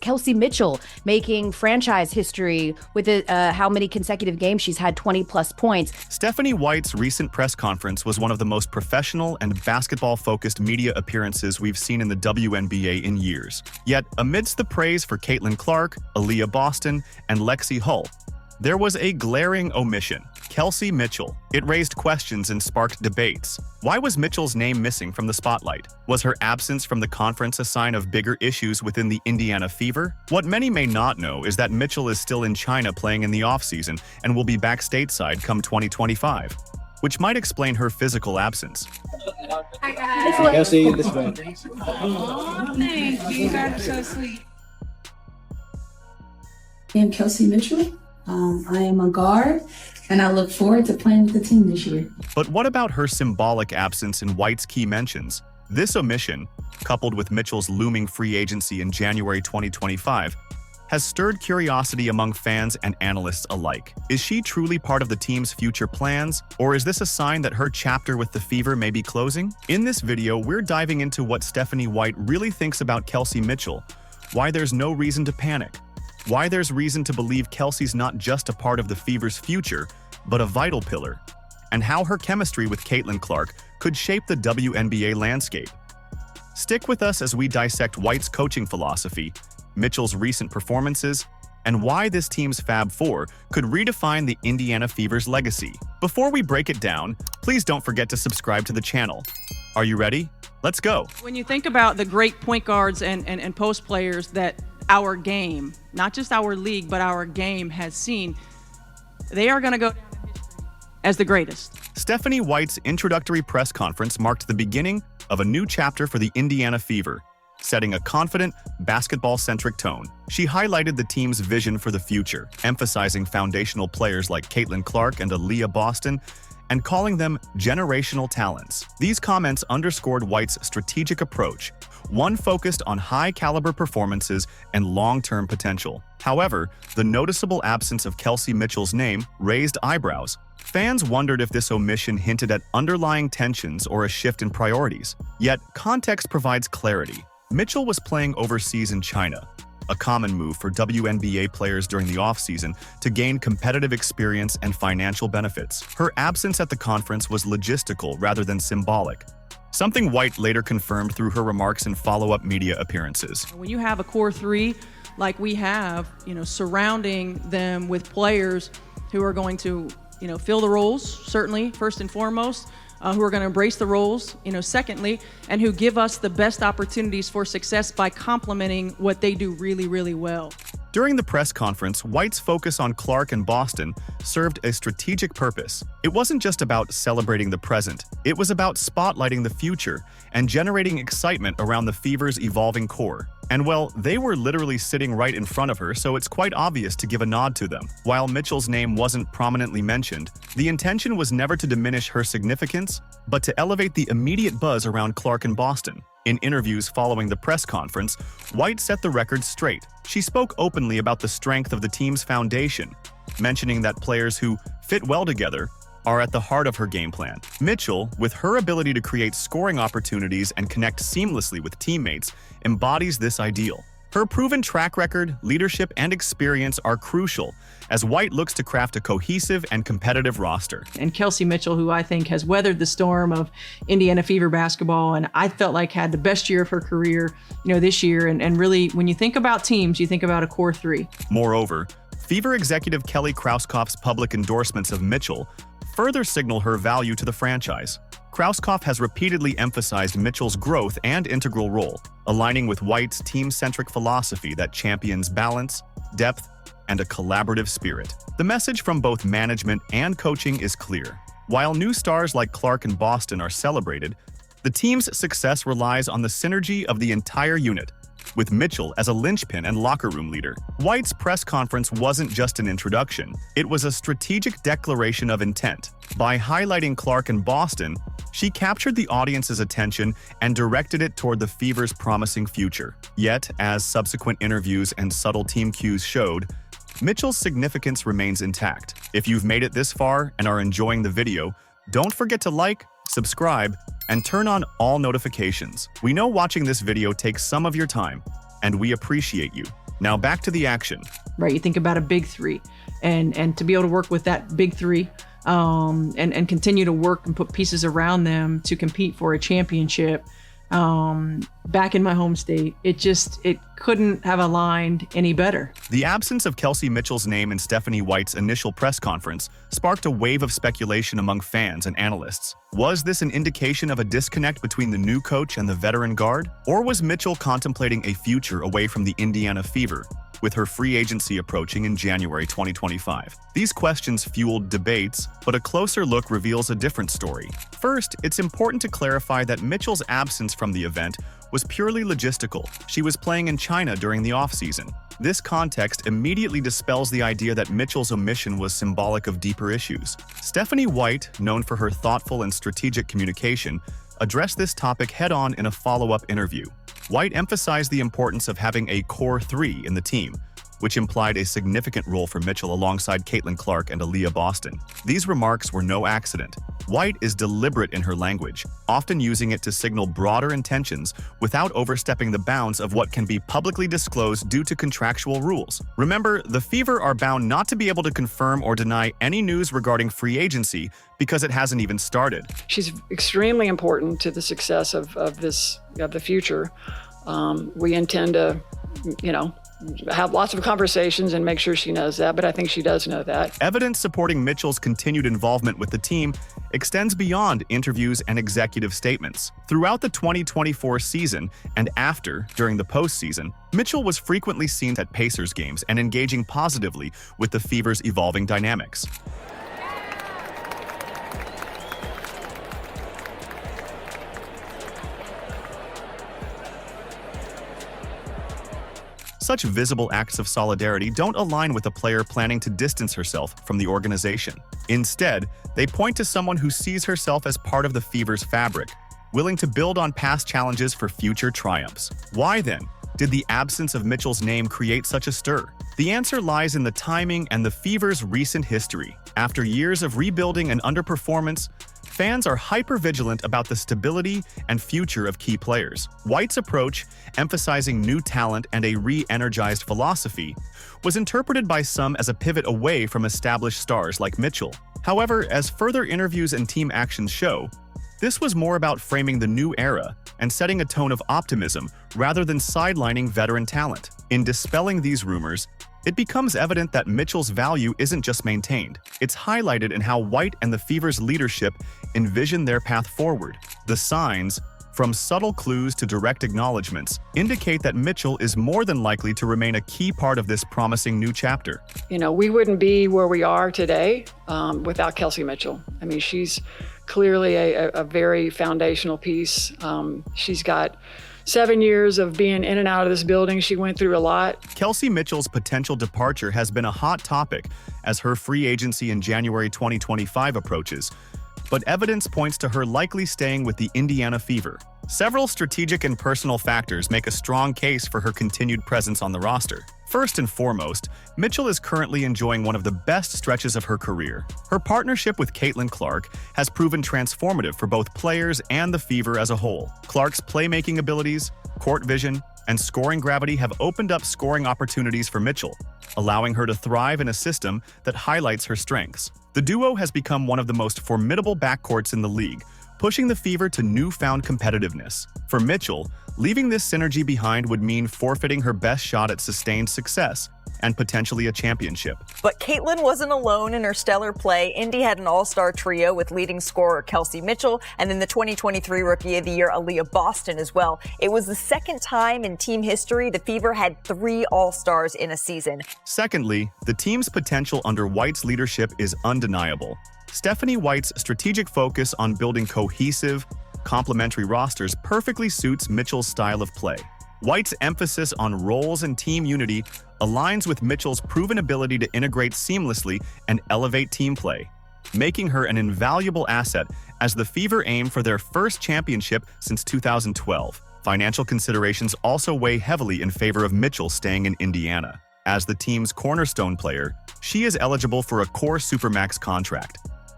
Kelsey Mitchell making franchise history with how many consecutive games she's had 20-plus points. Stephanie White's recent press conference was one of the most professional and basketball-focused media appearances we've seen in the WNBA in years. Yet, amidst the praise for Caitlin Clark, Aaliyah Boston, and Lexi Hull, there was a glaring omission: Kelsey Mitchell. It raised questions and sparked debates. Why was Mitchell's name missing from the spotlight? Was her absence from the conference a sign of bigger issues within the Indiana Fever? What many may not know is that Mitchell is still in China playing in the offseason and will be back stateside come 2025, which might explain her physical absence. Hi guys. Kelsey, this way. Oh, thank you. You guys are so sweet. I'm Kelsey Mitchell. I am a guard, and I look forward to playing with the team this year. But what about her symbolic absence in White's key mentions? This omission, coupled with Mitchell's looming free agency in January 2025, has stirred curiosity among fans and analysts alike. Is she truly part of the team's future plans, or is this a sign that her chapter with the Fever may be closing? In this video, we're diving into what Stephanie White really thinks about Kelsey Mitchell, why there's no reason to panic, why there's reason to believe Kelsey's not just a part of the Fever's future, but a vital pillar, and how her chemistry with Caitlin Clark could shape the WNBA landscape. Stick with us as we dissect White's coaching philosophy, Mitchell's recent performances, and why this team's Fab Four could redefine the Indiana Fever's legacy. Before we break it down, please don't forget to subscribe to the channel. Are you ready? Let's go. When you think about the great point guards and post players that our game, not just our league, but our game has seen, they are going to go down in history as the greatest. Stephanie White's introductory press conference marked the beginning of a new chapter for the Indiana Fever, setting a confident, basketball-centric tone. She highlighted the team's vision for the future, emphasizing foundational players like Caitlin Clark and Aaliyah Boston, and calling them generational talents. These comments underscored White's strategic approach, one focused on high-caliber performances and long-term potential. However, the noticeable absence of Kelsey Mitchell's name raised eyebrows. Fans wondered if this omission hinted at underlying tensions or a shift in priorities. Yet, context provides clarity. Mitchell was playing overseas in China, a common move for WNBA players during the offseason to gain competitive experience and financial benefits. Her absence at the conference was logistical rather than symbolic, something White later confirmed through her remarks in follow-up media appearances. When you have a core three like we have, surrounding them with players who are going to, fill the roles, certainly, first and foremost, who are going to embrace the roles, secondly, and who give us the best opportunities for success by complementing what they do really, really well. During the press conference, White's focus on Clark and Boston served a strategic purpose. It wasn't just about celebrating the present, it was about spotlighting the future and generating excitement around the Fever's evolving core. And well, they were literally sitting right in front of her, so it's quite obvious to give a nod to them. While Mitchell's name wasn't prominently mentioned, the intention was never to diminish her significance, but to elevate the immediate buzz around Clark and Boston. In interviews following the press conference, White set the record straight. She spoke openly about the strength of the team's foundation, mentioning that players who fit well together are at the heart of her game plan. Mitchell, with her ability to create scoring opportunities and connect seamlessly with teammates, embodies this ideal. Her proven track record, leadership, and experience are crucial as White looks to craft a cohesive and competitive roster. And Kelsey Mitchell, who I think has weathered the storm of Indiana Fever basketball, and I felt like had the best year of her career, this year. And really, when you think about teams, you think about a core three. Moreover, Fever executive Kelly Krauskopf's public endorsements of Mitchell further signal her value to the franchise. Krauskopf has repeatedly emphasized Mitchell's growth and integral role, aligning with White's team-centric philosophy that champions balance, depth, and a collaborative spirit. The message from both management and coaching is clear. While new stars like Clark and Boston are celebrated, the team's success relies on the synergy of the entire unit, with Mitchell as a linchpin and locker room leader. White's press conference wasn't just an introduction, it was a strategic declaration of intent. By highlighting Clark and Boston, she captured the audience's attention and directed it toward the Fever's promising future. Yet, as subsequent interviews and subtle team cues showed, Mitchell's significance remains intact. If you've made it this far and are enjoying the video, don't forget to like, subscribe, and turn on all notifications. We know watching this video takes some of your time, and we appreciate you. Now back to the action. Right, you think about a big three, and to be able to work with that big three, and continue to work and put pieces around them to compete for a championship. Back in my home state, it couldn't have aligned any better. The absence of Kelsey Mitchell's name in Stephanie White's initial press conference sparked a wave of speculation among fans and analysts. Was this an indication of a disconnect between the new coach and the veteran guard? Or was Mitchell contemplating a future away from the Indiana Fever, with her free agency approaching in January 2025? These questions fueled debates, but a closer look reveals a different story. First, it's important to clarify that Mitchell's absence from the event was purely logistical. She was playing in China during the offseason. This context immediately dispels the idea that Mitchell's omission was symbolic of deeper issues. Stephanie White, known for her thoughtful and strategic communication, addressed this topic head-on in a follow-up interview. White emphasized the importance of having a core three in the team, which implied a significant role for Mitchell alongside Caitlin Clark and Aaliyah Boston. These remarks were no accident. White is deliberate in her language, often using it to signal broader intentions without overstepping the bounds of what can be publicly disclosed due to contractual rules. Remember, the Fever are bound not to be able to confirm or deny any news regarding free agency because it hasn't even started. She's extremely important to the success of the future. We intend to, have lots of conversations and make sure she knows that, but I think she does know that. Evidence supporting Mitchell's continued involvement with the team extends beyond interviews and executive statements. Throughout the 2024 season and after, during the postseason, Mitchell was frequently seen at Pacers games and engaging positively with the Fever's evolving dynamics. Such visible acts of solidarity don't align with a player planning to distance herself from the organization. Instead, they point to someone who sees herself as part of the Fever's fabric, willing to build on past challenges for future triumphs. Why then did the absence of Mitchell's name create such a stir? The answer lies in the timing and the Fever's recent history. After years of rebuilding and underperformance, fans are hyper-vigilant about the stability and future of key players. White's approach, emphasizing new talent and a re-energized philosophy, was interpreted by some as a pivot away from established stars like Mitchell. However, as further interviews and team actions show, this was more about framing the new era and setting a tone of optimism rather than sidelining veteran talent. In dispelling these rumors, it becomes evident that Mitchell's value isn't just maintained, it's highlighted in how White and the Fever's leadership envision their path forward. The signs, from subtle clues to direct acknowledgments, indicate that Mitchell is more than likely to remain a key part of this promising new chapter. We wouldn't be where we are today without Kelsey Mitchell. I mean, she's clearly a very foundational piece. She's got 7 years of being in and out of this building. She went through a lot. Kelsey Mitchell's potential departure has been a hot topic as her free agency in January 2025 approaches, but evidence points to her likely staying with the Indiana Fever. Several strategic and personal factors make a strong case for her continued presence on the roster. First and foremost, Mitchell is currently enjoying one of the best stretches of her career. Her partnership with Caitlin Clark has proven transformative for both players and the Fever as a whole. Clark's playmaking abilities, court vision, and scoring gravity have opened up scoring opportunities for Mitchell, allowing her to thrive in a system that highlights her strengths. The duo has become one of the most formidable backcourts in the league, pushing the Fever to newfound competitiveness. For Mitchell, leaving this synergy behind would mean forfeiting her best shot at sustained success and potentially a championship. But Caitlin wasn't alone in her stellar play. Indy had an all-star trio with leading scorer Kelsey Mitchell and then the 2023 Rookie of the Year Aaliyah Boston as well. It was the second time in team history the Fever had 3 all-stars in a season. Secondly, the team's potential under White's leadership is undeniable. Stephanie White's strategic focus on building cohesive, complementary rosters perfectly suits Mitchell's style of play. White's emphasis on roles and team unity aligns with Mitchell's proven ability to integrate seamlessly and elevate team play, making her an invaluable asset as the Fever aim for their first championship since 2012. Financial considerations also weigh heavily in favor of Mitchell staying in Indiana. As the team's cornerstone player, she is eligible for a core Supermax contract,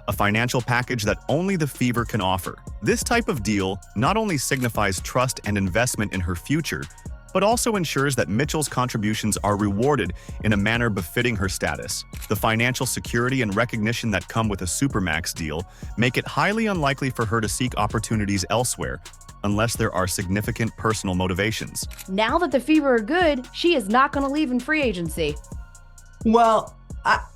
a financial package that only the Fever can offer. This type of deal not only signifies trust and investment in her future, but also ensures that Mitchell's contributions are rewarded in a manner befitting her status. The financial security and recognition that come with a Supermax deal make it highly unlikely for her to seek opportunities elsewhere, unless there are significant personal motivations. Now that the Fever are good, she is not going to leave in free agency. Well,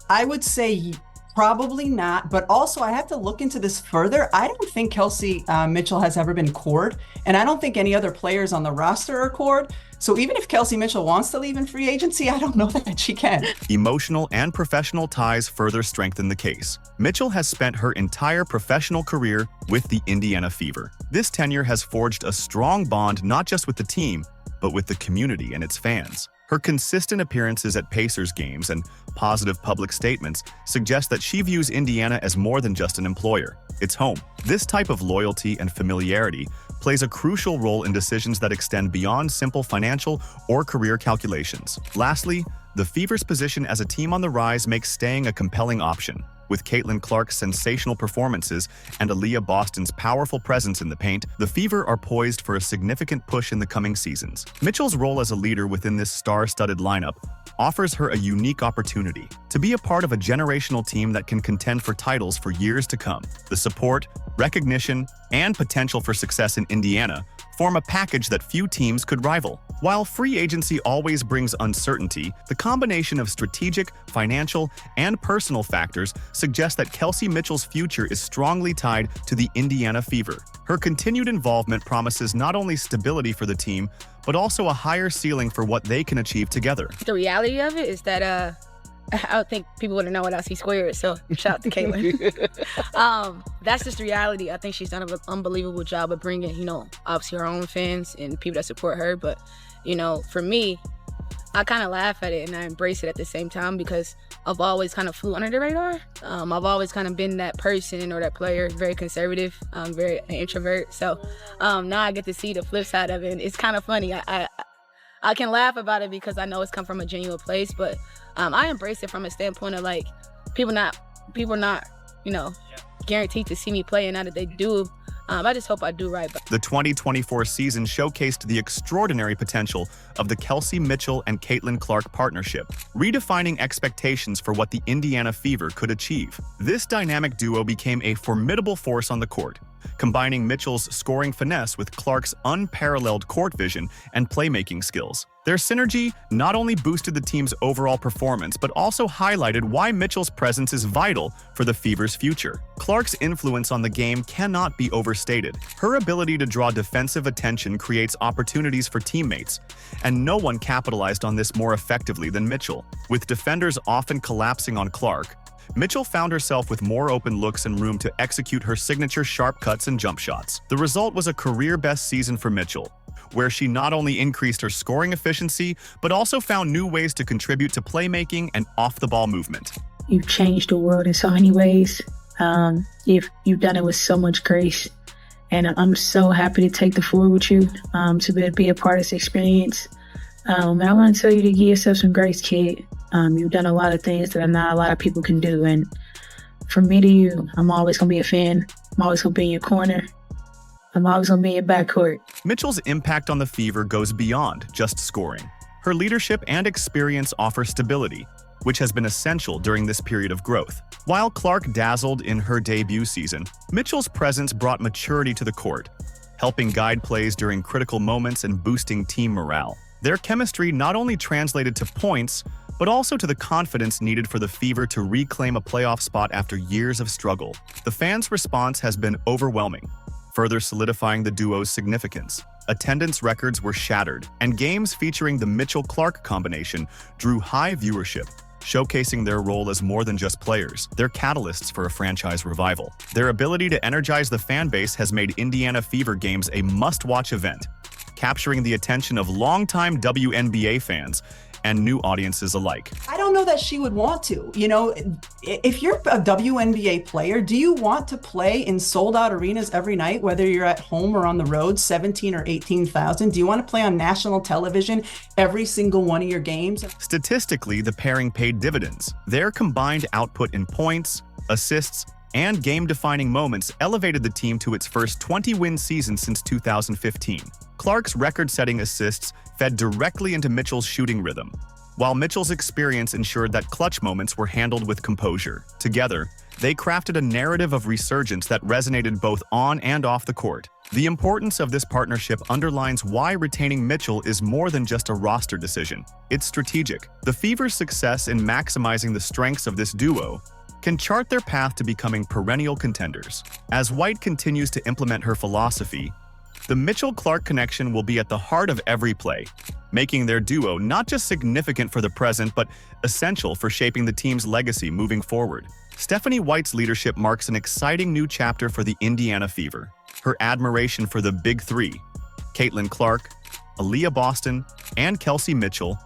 I would say probably not, but also I have to look into this further. I don't think Kelsey Mitchell has ever been cored, and I don't think any other players on the roster are cored. So even if Kelsey Mitchell wants to leave in free agency, I don't know that she can. Emotional and professional ties further strengthen the case. Mitchell has spent her entire professional career with the Indiana Fever. This tenure has forged a strong bond not just with the team, but with the community and its fans. Her consistent appearances at Pacers games and positive public statements suggest that she views Indiana as more than just an employer. It's home. This type of loyalty and familiarity plays a crucial role in decisions that extend beyond simple financial or career calculations. Lastly, the Fever's position as a team on the rise makes staying a compelling option. With Caitlin Clark's sensational performances and Aaliyah Boston's powerful presence in the paint, the Fever are poised for a significant push in the coming seasons. Mitchell's role as a leader within this star-studded lineup offers her a unique opportunity to be a part of a generational team that can contend for titles for years to come. The support, recognition, and potential for success in Indiana form a package that few teams could rival. While free agency always brings uncertainty, the combination of strategic, financial, and personal factors suggests that Kelsey Mitchell's future is strongly tied to the Indiana Fever. Her continued involvement promises not only stability for the team, but also a higher ceiling for what they can achieve together. The reality of it is that I don't think people would know what I see squared, so shout out to Caitlin. That's just the reality. I think she's done an unbelievable job of bringing, obviously her own fans and people that support her. But, for me, I kind of laugh at it and I embrace it at the same time because I've always kind of flew under the radar. I've always kind of been that person or that player, very conservative, very an introvert. So now I get to see the flip side of it. And it's kind of funny. I can laugh about it because I know it's come from a genuine place, but I embrace it from a standpoint of like people not guaranteed to see me play, and now that they do, I just hope I do right. The 2024 season showcased the extraordinary potential of the Kelsey Mitchell and Caitlin Clark partnership, redefining expectations for what the Indiana Fever could achieve. This dynamic duo became a formidable force on the court, combining Mitchell's scoring finesse with Clark's unparalleled court vision and playmaking skills. Their synergy not only boosted the team's overall performance, but also highlighted why Mitchell's presence is vital for the Fever's future. Clark's influence on the game cannot be overstated. Her ability to draw defensive attention creates opportunities for teammates, and no one capitalized on this more effectively than Mitchell. With defenders often collapsing on Clark, Mitchell found herself with more open looks and room to execute her signature sharp cuts and jump shots. The result was a career-best season for Mitchell, where she not only increased her scoring efficiency, but also found new ways to contribute to playmaking and off-the-ball movement. You've changed the world in so many ways. You've done it with so much grace, and I'm so happy to take the floor with you, to be a part of this experience. I want to tell you to give yourself some grace, kid. You've done a lot of things that not a lot of people can do, and from me to you, I'm always going to be a fan. I'm always going to be in your corner. I'm always going to be in your backcourt. Mitchell's impact on the Fever goes beyond just scoring. Her leadership and experience offer stability, which has been essential during this period of growth. While Clark dazzled in her debut season, Mitchell's presence brought maturity to the court, helping guide plays during critical moments and boosting team morale. Their chemistry not only translated to points, but also to the confidence needed for the Fever to reclaim a playoff spot after years of struggle. The fans' response has been overwhelming, further solidifying the duo's significance. Attendance records were shattered, and games featuring the Mitchell-Clark combination drew high viewership, showcasing their role as more than just players. They're catalysts for a franchise revival. Their ability to energize the fan base has made Indiana Fever games a must-watch event, capturing the attention of longtime WNBA fans and new audiences alike. I don't know that she would want to. If you're a WNBA player, do you want to play in sold-out arenas every night, whether you're at home or on the road, 17 or 18,000? Do you want to play on national television every single one of your games? Statistically, the pairing paid dividends. Their combined output in points, assists, and game-defining moments elevated the team to its first 20-win season since 2015. Clark's record-setting assists fed directly into Mitchell's shooting rhythm, while Mitchell's experience ensured that clutch moments were handled with composure. Together, they crafted a narrative of resurgence that resonated both on and off the court. The importance of this partnership underlines why retaining Mitchell is more than just a roster decision. It's strategic. The Fever's success in maximizing the strengths of this duo can chart their path to becoming perennial contenders. As White continues to implement her philosophy, the Mitchell-Clark connection will be at the heart of every play, making their duo not just significant for the present but essential for shaping the team's legacy moving forward. Stephanie White's leadership marks an exciting new chapter for the Indiana Fever. Her admiration for the Big Three, Caitlin Clark, Aaliyah Boston, and Kelsey Mitchell,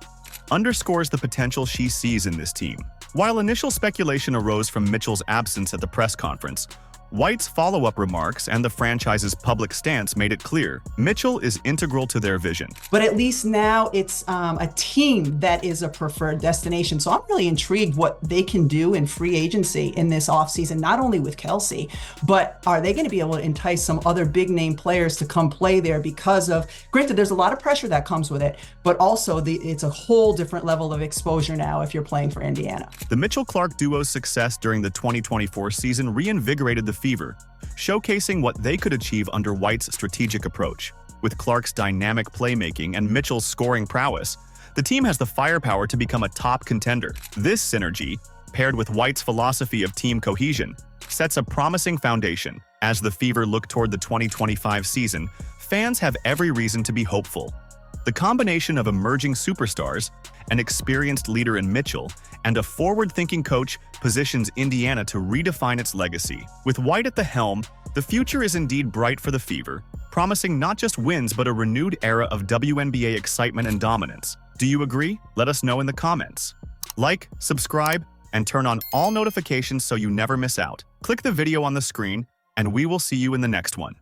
underscores the potential she sees in this team. While initial speculation arose from Mitchell's absence at the press conference, White's follow-up remarks and the franchise's public stance made it clear Mitchell is integral to their vision. But at least now it's a team that is a preferred destination. So I'm really intrigued what they can do in free agency in this offseason, not only with Kelsey, but are they going to be able to entice some other big name players to come play there because of, granted, there's a lot of pressure that comes with it, but also it's a whole different level of exposure now if you're playing for Indiana. The Mitchell-Clark duo's success during the 2024 season reinvigorated the Fever, showcasing what they could achieve under White's strategic approach. With Clark's dynamic playmaking and Mitchell's scoring prowess, the team has the firepower to become a top contender. This synergy, paired with White's philosophy of team cohesion, sets a promising foundation. As the Fever look toward the 2025 season, fans have every reason to be hopeful. The combination of emerging superstars, an experienced leader in Mitchell, and a forward-thinking coach positions Indiana to redefine its legacy. With White at the helm, the future is indeed bright for the Fever, promising not just wins but a renewed era of WNBA excitement and dominance. Do you agree? Let us know in the comments. Like, subscribe, and turn on all notifications so you never miss out. Click the video on the screen, and we will see you in the next one.